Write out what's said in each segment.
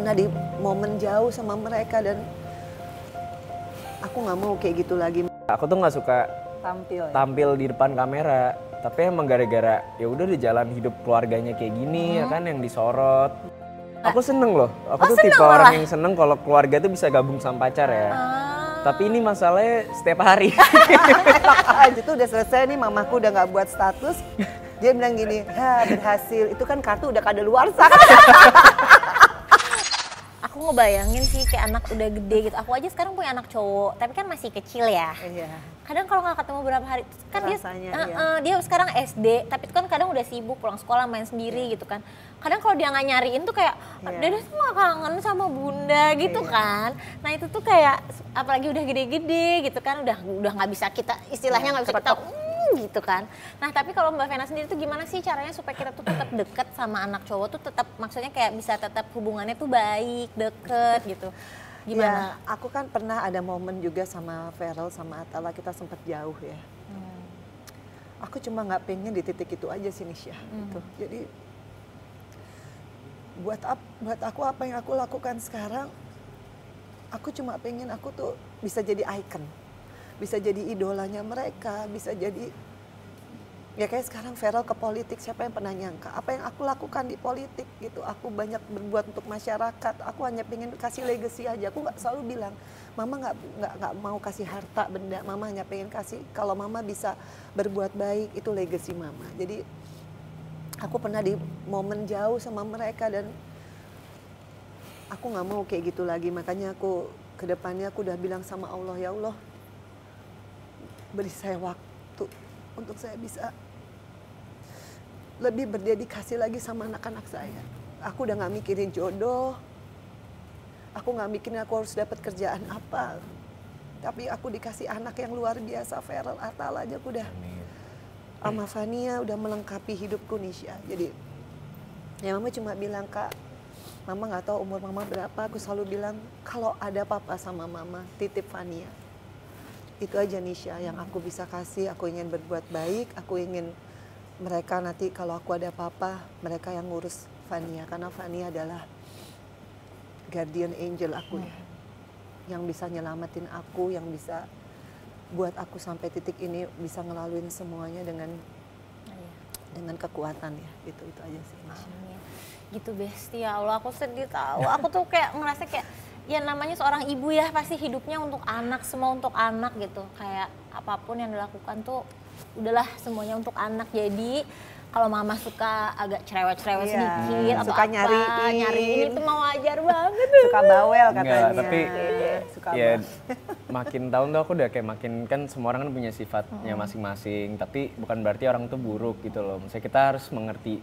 pernah di momen jauh sama mereka dan aku nggak mau kayak gitu lagi. Aku tuh nggak suka tampil di depan kamera, tapi emang gara-gara ya udah di jalan hidup keluarganya kayak gini ya kan yang disorot. Aku seneng loh, aku tuh tipe orang yang seneng kalau keluarga tuh bisa gabung sama pacar ya. Tapi ini masalahnya setiap hari. Itu udah selesai nih, mamaku udah nggak buat status. Dia bilang gini, ya berhasil, itu kan kartu udah kadaluarsa. Aku ngebayangin sih kayak anak udah gede gitu. Aku aja sekarang punya anak cowok, tapi kan masih kecil ya. Iya. Kadang kalau nggak ketemu berapa hari, kan rasanya, dia sekarang SD, tapi itu kan kadang udah sibuk pulang sekolah main sendiri gitu kan. Kadang kalau dia nggak nyariin tuh kayak, Dede tuh nggak kangen sama bunda gitu kan. Nah itu tuh kayak, apalagi udah gede-gede gitu kan, udah nggak bisa kita, istilahnya nggak bisa kita gitu kan. Nah tapi kalau Mbak Vena sendiri tuh gimana sih caranya supaya kita tuh tetap deket sama anak cowok tuh tetap, maksudnya kayak bisa tetap hubungannya tuh baik, deket gitu. Gimana? Ya, aku kan pernah ada momen juga sama Feral sama Atala, kita sempat jauh ya. Aku cuma nggak pengen di titik itu aja sih Nisha. Gitu. Jadi buat aku apa yang aku lakukan sekarang, aku cuma pengen aku tuh bisa jadi icon, bisa jadi idolanya mereka, bisa jadi ya kayak sekarang Feral ke politik, siapa yang pernah nyangka apa yang aku lakukan di politik gitu. Aku banyak berbuat untuk masyarakat, aku hanya pengen kasih legacy aja. Aku nggak selalu bilang mama nggak mau kasih harta benda, mama hanya pengen kasih, kalau mama bisa berbuat baik itu legacy mama. Jadi aku pernah di momen jauh sama mereka dan aku nggak mau kayak gitu lagi. Makanya aku kedepannya aku udah bilang sama Allah, ya Allah beri saya waktu untuk saya bisa lebih berdedikasi lagi sama anak-anak saya. Aku udah gak mikirin jodoh, aku gak mikirin aku harus dapat kerjaan apa. Tapi aku dikasih anak yang luar biasa, Feral, Atala aja aku udah sama Fania udah melengkapi hidupku Nisha. Jadi ya mama cuma bilang, Kak, mama gak tahu umur mama berapa, aku selalu bilang kalau ada papa sama mama titip Fania. Itu aja Nisha yang aku bisa kasih. Aku ingin berbuat baik, aku ingin mereka nanti kalau aku ada apa-apa, mereka yang ngurus Fania. Karena Fania adalah guardian angel aku ya. Yang bisa nyelamatin aku, yang bisa buat aku sampai titik ini bisa ngelaluin semuanya dengan kekuatan ya. Itu aja sih Nisha. Gitu Besti, ya Allah aku sedih tahu. Aku tuh kayak ngerasa kayak ya namanya seorang ibu ya pasti hidupnya untuk anak, semua untuk anak gitu. Kayak apapun yang dilakukan tuh udahlah semuanya untuk anak. Jadi kalau mama suka agak cerewet-cerewet sedikit atau suka apa, nyariin itu mau wajar banget. Suka bawel katanya. Enggak, tapi suka ya makin tahun tuh aku udah kayak makin, kan semua orang kan punya sifatnya masing-masing. Tapi bukan berarti orang tuh buruk gitu loh. Misalnya kita harus mengerti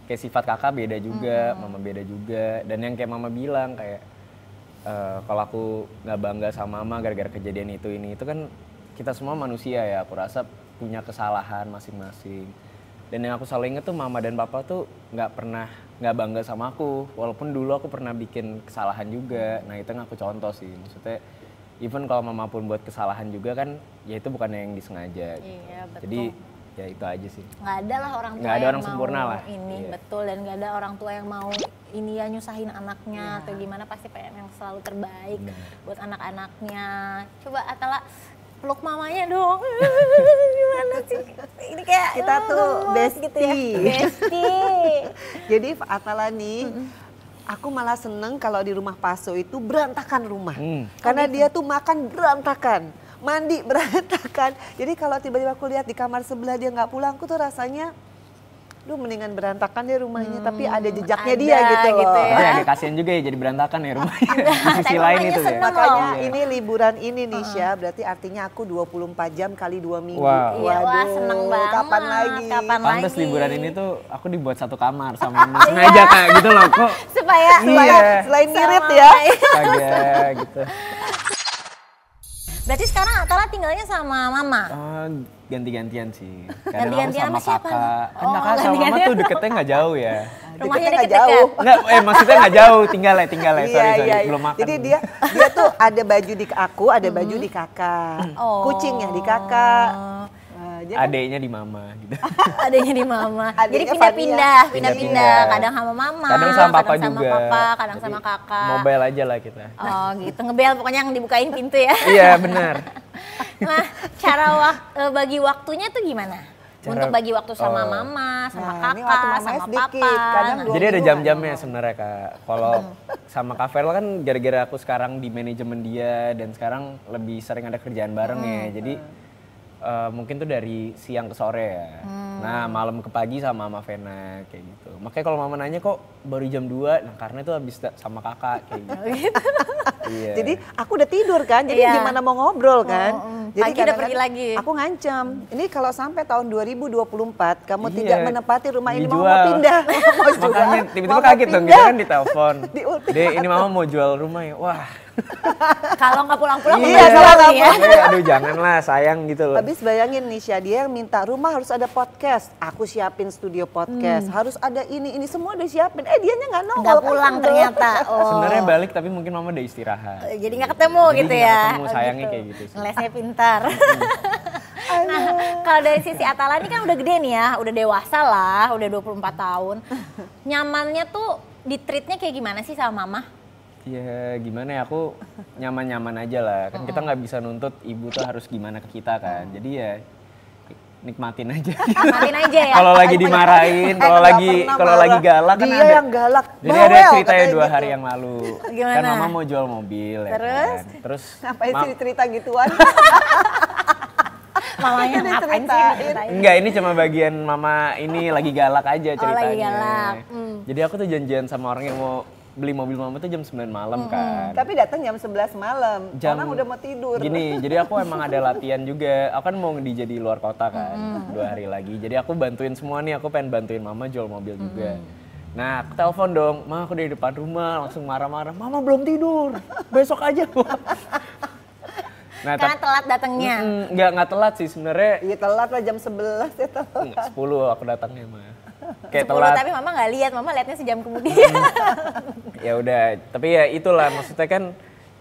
kayak sifat kakak beda juga, mama beda juga. Dan yang kayak mama bilang kayak kalau aku nggak bangga sama mama gara-gara kejadian itu kan kita semua manusia ya, aku rasa punya kesalahan masing-masing. Dan yang aku selalu inget tuh mama dan papa tuh nggak bangga sama aku, walaupun dulu aku pernah bikin kesalahan juga. Nah itu yang aku contoh sih, maksudnya even kalau mama pun buat kesalahan juga kan ya itu bukan yang disengaja gitu. Iya, betul. Jadi ya itu aja sih. Nggak ada lah orang tua nggak ada yang orang sempurna mau lah. ini, Iya. betul, dan nggak ada orang tua yang mau ini ya nyusahin anaknya atau gimana, pasti pengen yang selalu terbaik buat anak-anaknya. Coba Atala peluk mamanya dong. Gimana sih? Ini kayak kita tuh bestie gitu ya. Bestie. Jadi Atala nih, aku malah seneng kalau di rumah Paso itu berantakan rumah. Karena dia tuh makan berantakan, mandi berantakan. Jadi kalau tiba-tiba aku lihat di kamar sebelah dia nggak pulang, aku tuh rasanya, duh mendingan berantakan deh rumahnya, tapi ada jejaknya dia gitu loh. gitu ya. Tapi agak kasihan juga ya jadi berantakan ya rumahnya. Di sisi lain itu ya. Makanya ini liburan ini Nisha, berarti artinya aku 24 jam kali 2 minggu. Wow. Iya, wah seneng banget. Kapan lagi? Pantes liburan ini tuh aku dibuat satu kamar sama sengaja kak gitu loh kok. Supaya Selain ngirit ya. Kagak gitu. Berarti sekarang Atala tinggalnya sama mama? Ganti-gantian sih. Kadang aku Ganti-gantian sama sama siapa? kakak. Kan Oh, kakak sama mama ganti-gantian. tuh deketnya nggak jauh ya. Rumahnya Deketnya nggak deket-deket? jauh. Enggak, maksudnya nggak jauh, tinggal ya. Sorry, belum makan. Jadi dia tuh ada baju di aku, ada baju di kakak. Kucingnya di kakak. Dia kan adeknya di mama gitu. Adanya di mama. Jadi Adiknya pindah-pindah, Fania. pindah-pindah. Kadang sama mama, Kadang sama papa kadang sama juga. papa, kadang Jadi, sama kakak. Mobile aja lah kita. Oh gitu, ngebel pokoknya yang dibukain pintu ya. Iya benar. Nah, cara bagi waktunya tuh gimana? Untuk bagi waktu sama Oh. mama, sama Nah, ini waktu kakak, mamanya sama sedikit, papa. kadang Nah, dua Jadi ada mingguan jam-jamnya doang. sebenarnya Kak. Kalau sama Kak Verla kan gara-gara aku sekarang di manajemen dia dan sekarang lebih sering ada kerjaan bareng ya. Jadi mungkin tuh dari siang ke sore ya. Nah malam ke pagi sama Mama Vena kayak gitu. Makanya kalau Mama nanya kok baru jam 2, nah karena itu habis sama kakak kayak gitu. Iya. Jadi aku udah tidur kan, jadi Iya. gimana mau ngobrol kan. Jadi Pagi udah kadang-kadang pergi lagi. Aku ngancam, ini kalau sampai tahun 2024 kamu Iya, tidak menempati rumah ini mau dijual. pindah. Mau jual, Makanya tiba-tiba mau kaget dong, kita pindah. kan ditelepon. Di ulti. Dek ini Mama mau jual rumah ya. Wah. Kalau nggak pulang-pulang, Iya, nggak kalau jual nih ya. Aduh janganlah sayang gitu loh. Habis bayangin Nisha, dia yang minta rumah harus ada podcast. Aku siapin studio podcast, harus ada ini semua udah siapin. Dianya nggak nongol. Nggak kan, pulang sebel. ternyata. Oh. Sebenarnya balik tapi mungkin Mama udah istirahat. Jadi nggak ketemu Jadi gitu nggak ya. ketemu, sayangnya kayak gitu sih. Ngelesnya pintar. Nah, kalau dari sisi Atala ini kan udah gede nih ya, udah dewasa lah, udah 24 tahun. Nyamannya tuh di treatnya kayak gimana sih sama mama? Ya gimana ya, aku nyaman-nyaman aja lah. Kan kita nggak bisa nuntut ibu tuh harus gimana ke kita kan. Jadi ya nikmatin aja. Nikmatin aja ya. Kalau lagi dimarahin, kalau nggak lagi pernah kalau marah. lagi galak kan Dia ada. yang galak. Jadi Bawel, ada ceritanya katanya 2 gitu. hari yang lalu. Gimana? Kan Mama mau jual mobil ya Terus? kan. Terus Ngapain sih cerita gituan? Mamanya Ini ngapain sih diceritain. diceritain? enggak, ini cuma bagian Mama ini lagi galak aja ceritanya. lagi galak. Jadi aku tuh janjian sama orang yang mau beli mobil Mama tuh jam 9 malam kan. Tapi datang jam 11 malam. Orang udah mau tidur. Gini, jadi aku emang ada latihan juga. Aku kan mau di jadi luar kota kan, 2 hari lagi. Jadi aku bantuin semua nih, aku pengen bantuin Mama jual mobil juga. Nah, aku telepon dong, Ma aku di depan rumah, langsung marah-marah. Mama belum tidur, besok aja. Nah, Karena telat datangnya. nggak telat sih sebenarnya. Iya telat lah jam 11 ya telat. 10 aku datangnya mah. Kayak 10 telat. tapi mama nggak lihat, mama lihatnya sejam kemudian. Ya udah, tapi ya itulah maksudnya kan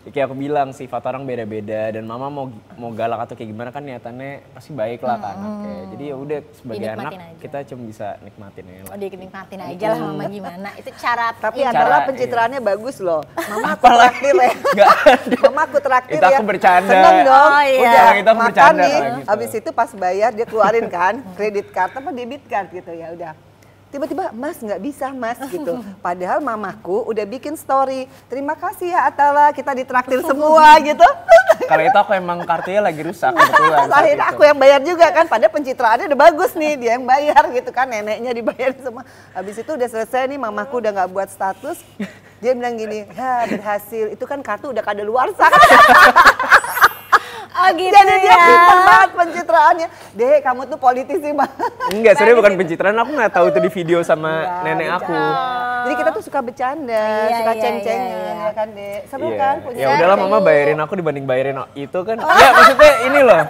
kayak aku bilang sifat orang beda-beda dan Mama mau galak atau kayak gimana kan niatannya pasti baik lah ke anaknya. Jadi ya udah sebagai anak Dinikmatin aja. kita cuma bisa nikmatin aja lah. Oh dinikmatin aja lah mama gimana. Itu cara Tapi ini. adalah Cara- pencitraannya bagus loh. Mama aku traktir ya. Enggak ada. Mama aku traktir Itu ya. aku bercanda. Seneng dong. Oh, iya. Udah Kalau itu aku makan bercanda nih. kalau gitu. Habis itu pas bayar dia keluarin kan kredit card apa debit card gitu ya udah. Tiba-tiba Mas nggak bisa Mas gitu. Padahal mamaku udah bikin story. Terima kasih ya Atala kita ditraktir semua gitu. Kalau itu aku emang kartunya lagi rusak kebetulan. saat Akhirnya itu. aku yang bayar juga kan. Padahal pencitraannya udah bagus nih. Dia yang bayar gitu kan. Neneknya dibayar semua. Habis itu udah selesai nih mamaku udah nggak buat status. Dia bilang gini, ya berhasil. Itu kan kartu udah kadaluarsa. Oh gitu Jadi dia ya. pintar banget pencitraannya. Dek, kamu tuh politisi banget. Enggak, sebenarnya bukan pencitraan, aku nggak tahu itu di video sama nenek aku. Jadi kita tuh suka bercanda, Iya, suka iya, ceng-cengan iya. ya kan, Dek. Seru Iya. kan punya Ya udahlah Mama bayarin aku dibanding bayarin itu kan. Ya maksudnya ini loh.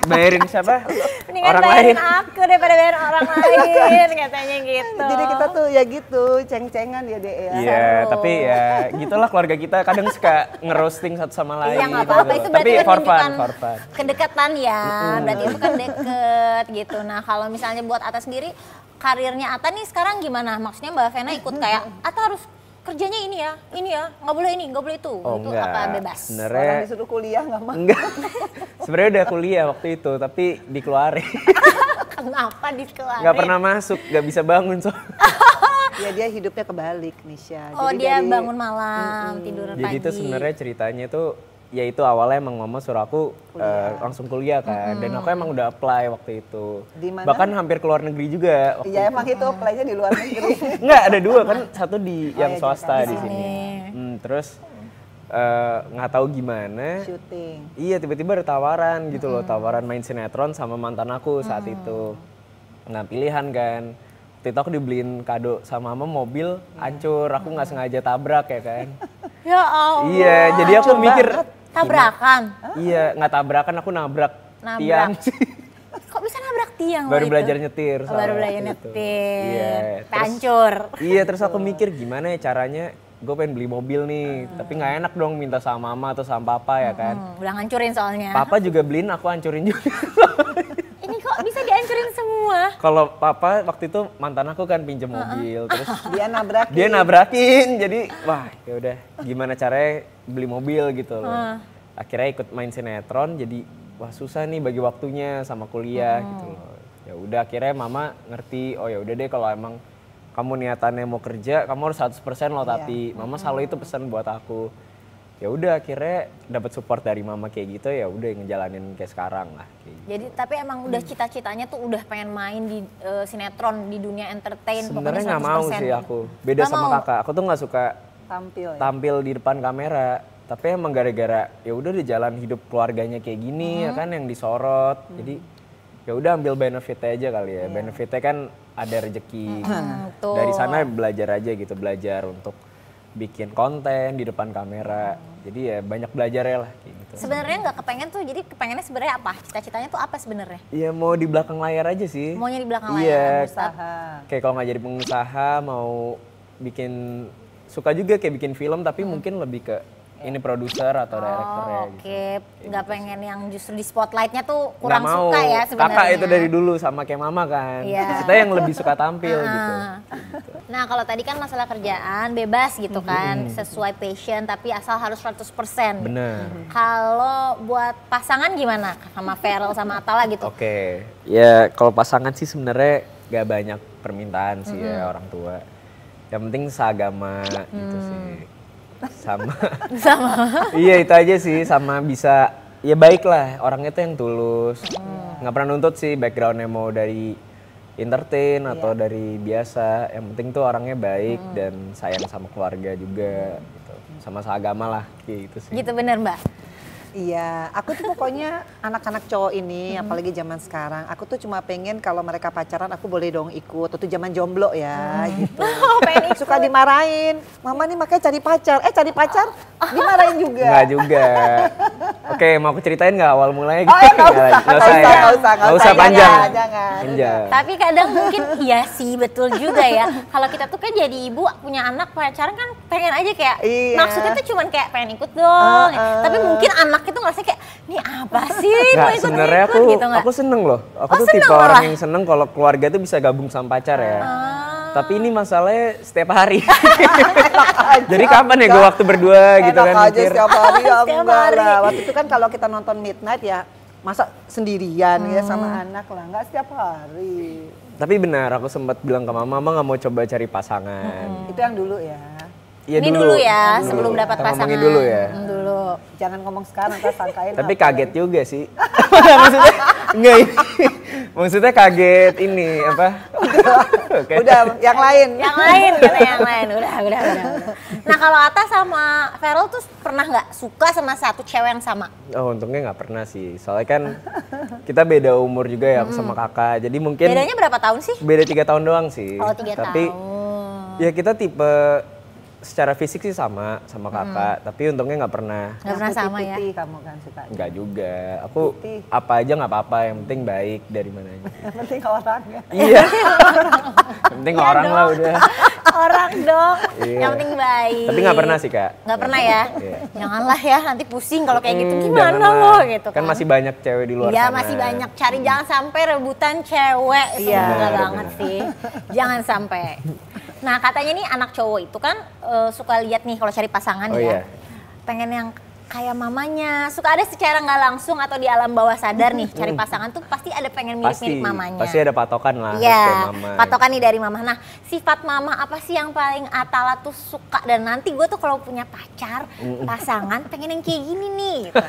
Bayarin siapa? Mendingan Orang bayarin lain. aku daripada bayarin orang lain katanya gitu. Jadi kita tuh ya gitu, ceng-cengan ya, Dek ya. Iya, tapi ya gitulah keluarga kita kadang suka ngerosting satu sama lain. Iya nggak gitu apa-apa, loh. itu Tapi berarti kan for fun, menunjukkan for fun. kedekatan ya, berarti itu kan deket gitu. Nah kalau misalnya buat Ata sendiri, karirnya Ata nih sekarang gimana? Maksudnya Mbak Vena ikut kayak, Ata harus kerjanya ini ya, nggak boleh ini, nggak boleh itu, Oh, itu enggak. apa bebas? Sebenarnya Orang disuruh kuliah nggak mau. enggak. Sebenarnya udah kuliah waktu itu, tapi dikeluarin. Kenapa dikeluarin? Nggak pernah masuk, nggak bisa bangun so. Ya dia hidupnya kebalik, Nisha. Oh Jadi dia dari- bangun malam, tidur pagi. Jadi itu sebenarnya ceritanya tuh ya itu awalnya emang Mama suruh aku langsung kuliah kan, dan aku emang udah apply waktu itu. Di mana? Bahkan hampir ke luar negeri juga. Waktu Iya emang itu apply-nya di luar negeri. Enggak, ada 2 kan, satu di yang iya, swasta di di sini. sini. Terus nggak tahu gimana. Syuting. Iya tiba-tiba ada tawaran gitu loh, tawaran main sinetron sama mantan aku saat itu. Nggak pilihan kan. Waktu itu aku dibeliin kado sama Mama mobil hancur, aku nggak sengaja tabrak ya kan. Ya Allah. Iya, jadi aku mikir Tabrakan. iya nggak tabrakan, aku nabrak Nabrak. tiang sih. Kok bisa nabrak tiang? Baru waktu belajar itu? nyetir. Oh, baru soalnya belajar waktu itu. nyetir. Iya, terus- Hancur. Iya, terus aku mikir gimana ya caranya, gue pengen beli mobil nih, tapi nggak enak dong minta sama Mama atau sama Papa ya kan. Udah ngancurin soalnya. Papa juga beliin, aku hancurin juga. Ini kok bisa kalau papa waktu itu mantan aku kan pinjam mobil, terus Dia nabrakin, jadi wah ya udah gimana caranya beli mobil gitu loh. Akhirnya ikut main sinetron, jadi wah susah nih bagi waktunya sama kuliah gitu loh. Ya udah akhirnya mama ngerti, oh ya udah deh kalau emang kamu niatannya mau kerja, kamu harus 100% loh tapi mama selalu itu pesan buat aku. Ya udah akhirnya dapat support dari mama kayak gitu, ya udah ngejalanin kayak sekarang lah kayak gitu. Jadi tapi emang udah cita-citanya tuh udah pengen main di sinetron di dunia entertain. Sebenarnya nggak mau sih aku, beda Gak sama mau. kakak. Aku tuh nggak suka tampil di depan kamera. Tapi emang gara-gara ya udah di jalan hidup keluarganya kayak gini ya kan yang disorot. Jadi ya udah ambil benefitnya aja kali ya. Benefitnya kan ada rezeki. Tuh. Dari sana belajar aja gitu, belajar untuk bikin konten di depan kamera. Jadi ya banyak belajarnya lah kayak gitu. Sebenarnya nggak kepengen tuh, jadi kepengennya sebenarnya apa? Cita-citanya tuh apa sebenarnya? Iya mau di belakang layar aja sih. Maunya di belakang Iya, layar. kayak kalau nggak jadi pengusaha mau bikin, suka juga kayak bikin film tapi mungkin lebih ke ini produser atau direkturnya gitu. Oke, nggak pengen yang justru di spotlightnya tuh Nggak kurang mau. suka ya sebenarnya. Kakak itu dari dulu sama kayak mama kan. Iya. Kita yang lebih suka tampil gitu. Nah kalau tadi kan masalah kerjaan bebas gitu kan, sesuai passion tapi asal harus 100%. Bener. Kalau buat pasangan gimana? Sama Feral sama Atala gitu? Oke. Ya kalau pasangan sih sebenarnya gak banyak permintaan sih ya orang tua. Yang penting seagama gitu sih. Sama. Iya itu aja sih, sama bisa ya baik lah, orangnya tuh yang tulus. Nggak pernah nuntut sih backgroundnya mau dari entertain atau dari biasa. Yang penting tuh orangnya baik dan sayang sama keluarga juga gitu. Sama seagama lah kayak gitu sih. Gitu bener Mbak? Iya, aku tuh pokoknya anak-anak cowok ini, apalagi zaman sekarang, aku tuh cuma pengen kalau mereka pacaran aku boleh dong ikut. Waktu zaman jomblo ya, gitu. Pengen ikut. Suka dimarahin, mama nih makanya cari pacar. Cari pacar dimarahin juga. Enggak juga. Oke, mau aku ceritain nggak awal mulanya? Oh ya nggak usah, Nggak usah panjang. Jangan. Panjang. Tapi kadang mungkin iya sih betul juga ya. Kalau kita tuh kan jadi ibu punya anak pacaran kan pengen aja kayak Iya. maksudnya tuh cuman kayak pengen ikut dong. Tapi mungkin anak itu ngerasa kayak nih apa sih mau Nggak, ikut sebenarnya gitu nggak? aku seneng loh. Aku Oh, tuh seneng tipe orang malah? yang seneng kalau keluarga tuh bisa gabung sama pacar ya. Tapi ini masalahnya setiap hari. Jadi kapan ya gue waktu berdua gitu kan Enak aja mikir. setiap hari ya Setiap enggak hari. lah. Waktu itu kan kalau kita nonton Midnight ya masa sendirian ya sama anak lah, nggak setiap hari. Tapi benar, aku sempat bilang ke mama nggak mau coba cari pasangan. Itu yang dulu ya. Iya Ini dulu ya, dulu. sebelum dapat Kita pasangan. ngomongin dulu ya. Dulu. Jangan ngomong sekarang, ntar sangkain. Tapi apa kaget ya. juga sih. Maksudnya enggak ini. Maksudnya kaget ini apa? Oke. Udah, yang lain. Yang lain gitu, yang lain. Udah. Nah kalau Atta sama Feral tuh pernah nggak suka sama satu cewek yang sama? Oh untungnya nggak pernah sih. Soalnya kan kita beda umur juga ya aku sama kakak. Jadi mungkin Bedanya berapa tahun sih? beda 3 tahun doang sih. Oh 3 Tapi tahun. ya kita tipe secara fisik sih sama kakak. Tapi untungnya nggak pernah. Nggak pernah sama ya? Putih kamu kan suka. Nggak juga. Aku Putih. apa aja nggak apa-apa. Yang penting baik dari mananya. Yang penting orangnya. Iya. Yang penting Iya orang lah dong. udah. Orang dong. Iya. Yang penting baik. Tapi nggak pernah sih kak. Nggak pernah ya? Iya. Janganlah ya nanti pusing kalau kayak gitu. Gimana Janganlah. loh gitu kan. Kan masih banyak cewek di luar Iya sana. masih banyak. Cari jangan sampai rebutan cewek. Itu Iya. enggak Benar, banget sih. Jangan sampai. Nah katanya nih anak cowok itu kan suka lihat nih kalau cari pasangan Oh, ya. iya. Pengen yang kayak mamanya. Suka ada secara nggak langsung atau di alam bawah sadar nih cari pasangan tuh pasti ada pengen mirip-mirip mamanya. Pasti ada patokan lah. harus Iya, kayak mama. patokan nih dari mama. Nah, sifat mama apa sih yang paling Atala tuh suka dan nanti gue tuh kalau punya pacar, pasangan, pengen yang kayak gini nih. Gitu.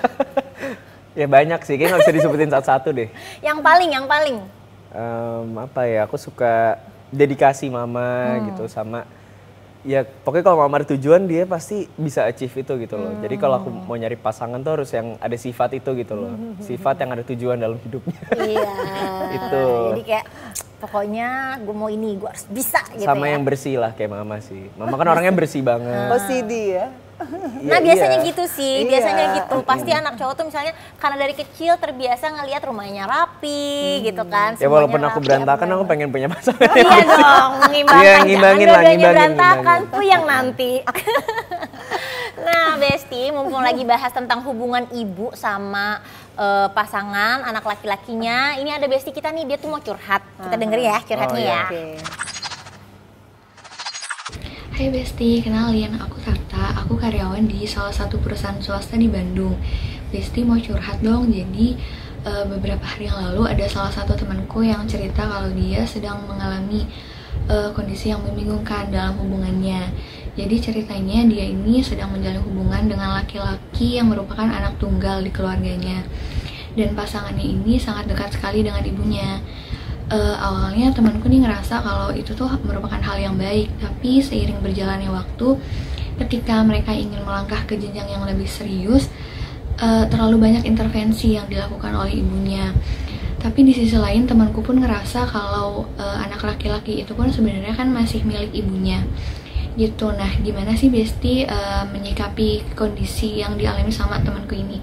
Ya banyak sih, kayaknya nggak bisa disebutin satu-satu deh. yang paling. Apa ya, aku suka dedikasi mama gitu sama ya pokoknya kalau mama ada tujuan dia pasti bisa achieve itu gitu loh. Jadi kalau aku mau nyari pasangan tuh harus yang ada sifat itu gitu loh. Sifat yang ada tujuan dalam hidupnya. Iya. Itu. Jadi kayak pokoknya gue mau ini, gue harus bisa gitu Sama ya. yang bersih lah kayak mama sih. Mama kan orangnya bersih banget. OCD ya. Nah Iya, biasanya iya. gitu sih, Iya. biasanya gitu. Pasti anak cowok tuh misalnya karena dari kecil terbiasa ngelihat rumahnya rapi gitu kan. Ya walaupun semuanya aku rapi, berantakan apa aku pengen punya pasangan. Iya dong, mengimbangkan. Iya, Jangan ngimbangin lah, dua-duanya ngimbangin, berantakan ngimbangin. tuh yang nanti. Nah, Besti, mumpung lagi bahas tentang hubungan ibu sama pasangan, anak laki-lakinya. Ini ada Besti kita nih, dia tuh mau curhat. Kita denger ya curhatnya ya. Hai Besti, kenalin aku Tata, aku karyawan di salah satu perusahaan swasta di Bandung. Besti mau curhat dong, jadi beberapa hari yang lalu ada salah satu temanku yang cerita kalau dia sedang mengalami kondisi yang membingungkan dalam hubungannya. Jadi ceritanya dia ini sedang menjalin hubungan dengan laki-laki yang merupakan anak tunggal di keluarganya. Dan pasangannya ini sangat dekat sekali dengan ibunya. Awalnya temanku nih ngerasa kalau itu tuh merupakan hal yang baik, tapi seiring berjalannya waktu, ketika mereka ingin melangkah ke jenjang yang lebih serius, terlalu banyak intervensi yang dilakukan oleh ibunya. Tapi di sisi lain temanku pun ngerasa kalau anak laki-laki itu pun sebenarnya kan masih milik ibunya gitu. Nah, gimana sih Besti menyikapi kondisi yang dialami sama temanku ini?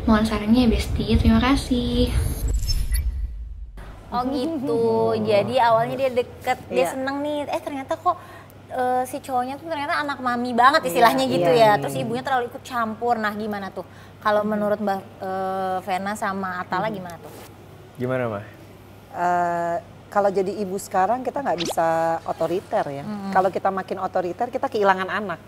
Mohon sarannya ya Besti, terima kasih. Oh gitu, jadi awalnya dia deket, dia seneng nih, ternyata kok si cowoknya tuh ternyata anak mami banget istilahnya gitu ya. Terus ibunya terlalu ikut campur. Nah gimana tuh? Kalau menurut Mbak Vena sama Atala gimana tuh? Gimana Mah? Kalau jadi ibu sekarang kita nggak bisa otoriter ya. Kalau kita makin otoriter kita kehilangan anak.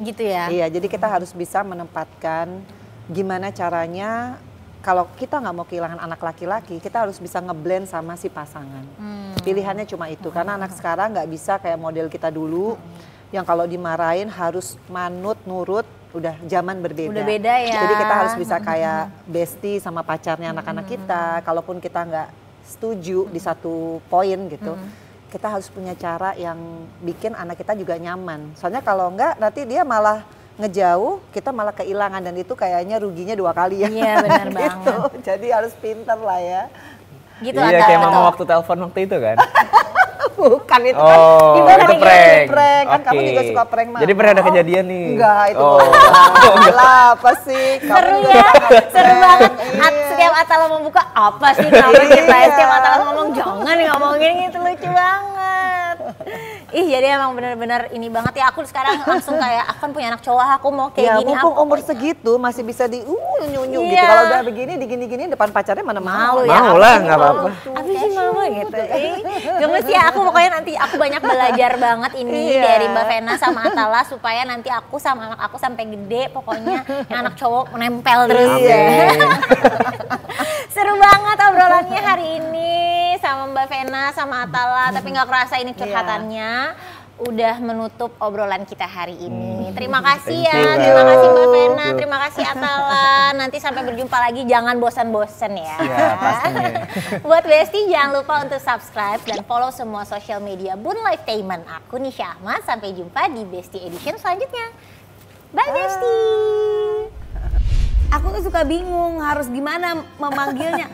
Gitu ya? Iya, jadi kita harus bisa menempatkan gimana caranya. Kalau kita nggak mau kehilangan anak laki-laki, kita harus bisa ngeblend sama si pasangan. Pilihannya cuma itu, karena anak sekarang nggak bisa kayak model kita dulu, yang kalau dimarahin harus manut, nurut, udah zaman berbeda. Udah beda ya. Jadi kita harus bisa kayak bestie sama pacarnya anak-anak kita, kalaupun kita nggak setuju di satu poin gitu, kita harus punya cara yang bikin anak kita juga nyaman. Soalnya kalau nggak, nanti dia malah ngejauh, kita malah kehilangan, dan itu kayaknya ruginya 2 kali ya. Iya benar gitu. banget. Jadi harus pintar lah ya. Gitu iya kayak mama waktu telepon waktu itu kan. Bukan itu kan. Itu prank. Kan kamu juga suka prank mah. Jadi pernah ada kejadian nih. Enggak, itu lah apa sih? Seru ya, seru banget. Setiap Atala membuka apa sih kamu ceritain, setiap Atala ngomong jangan ngomongin gitu, lucu banget. Ih jadi emang bener-bener ini banget ya, aku sekarang langsung kayak aku kan punya anak cowok, aku mau kayak gini. Mumpung umur segitu masih bisa di nyunyu gitu. Kalau udah begini digini-gini depan pacarnya mana mau ya. Mau lah nggak apa-apa. Apa sih mama gitu. Gemes ya aku, pokoknya nanti aku banyak belajar banget ini dari Mbak Vena sama Atala supaya nanti aku sama anak aku sampai gede pokoknya yang anak cowok menempel terus. Seru banget obrolannya hari ini sama Mbak Vena sama Atala, tapi nggak kerasa ini curhatannya udah menutup obrolan kita hari ini. Terima kasih ya, terima kasih Mbak Vena, terima kasih Atala. Nanti sampai berjumpa lagi, jangan bosan-bosan ya. Iya pastinya. Buat Besti jangan lupa untuk subscribe dan follow semua social media Bun Lifetainment. Aku Nisha Ahmad, sampai jumpa di Besti Edition selanjutnya. Bye Besti. Aku tuh suka bingung harus gimana memanggilnya.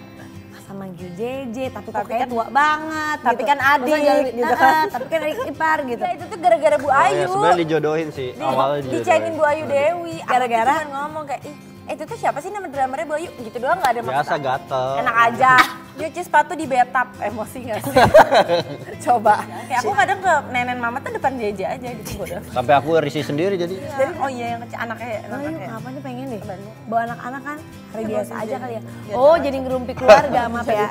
Masa manggil JJ, tapi kok kayak tua banget. Tapi gitu. kan adik gitu kan. Tapi kan adik ipar gitu. Ya, itu tuh gara-gara Bu Ayu. Ya, sebenarnya dijodohin sih, awalnya Dicengin Bu Ayu Dewi. Gara-gara? Aku cuma ngomong kayak, itu tuh siapa sih nama dramernya Bu Ayu? Gitu doang gak ada maksud. biasa gatel. Enak aja. Nyuci sepatu di bathtub, emosi gak sih? Coba. Kayak aku kadang ke nenek mama tuh depan JJ aja gitu bodoh. Sampai aku risih sendiri jadi. Dan oh iya yang kecil anaknya. Ayu kapan nih pengen deh? Bandung. Bawa anak-anak kan hari biasa aja kali ya. Oh jadi ngerumpi keluarga, maaf ya.